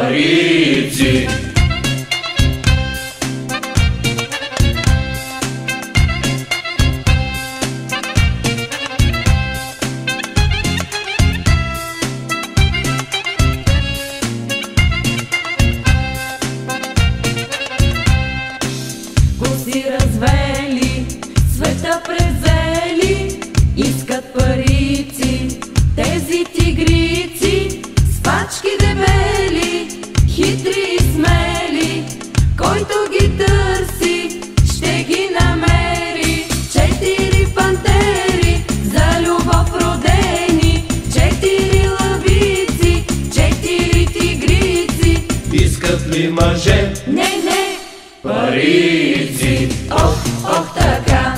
парици. Коси развели, света презели, искат парици, тези тигрици, спачки дебели, хитри и смели, който ги търси, ще ги намери. 4 пантери, за любов родени, 4 лъвици, 4 тигрици. Искат ли мъже? Не, парици. Ох, ох така,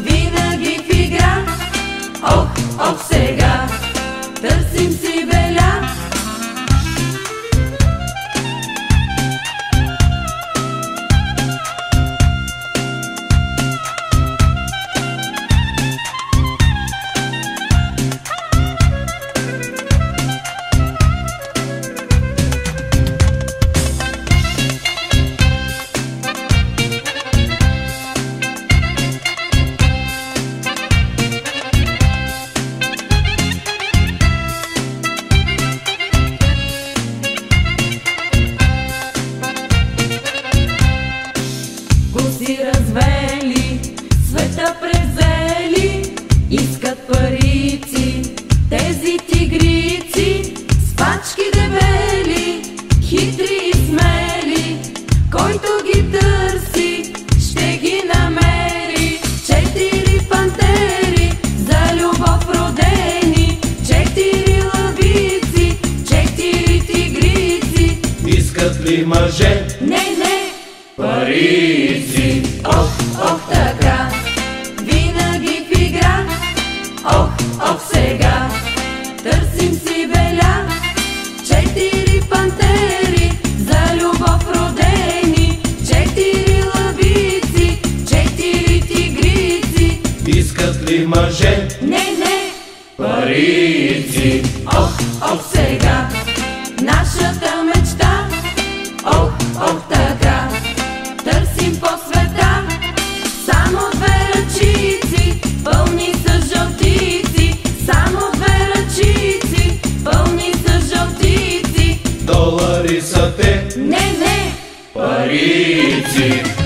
винаги в игра. Ох, ох сега, търсим си беля. Коси развели, света презели, искат парици, тези тигрици, спачки дебели, хитри и смели, който ги търси, ще ги намери. 4 пантери, за любов родени, 4 лъвици, 4 тигрици. Искат ли мъже? Не, парици. ох, ох така, винаги в игра. Ох, ох сега, търсим си беля. 4 пантери, за любов родени, 4 лъвици, 4 тигрици. Искат ли мъже? Не, парици. ох, ох сега, нашата мечта. Ох, ох така, търсим по света само 2 ръчици, пълни с жълтици. Само 2 ръчици, пълни с жълтици. Долари са те, Не, парици.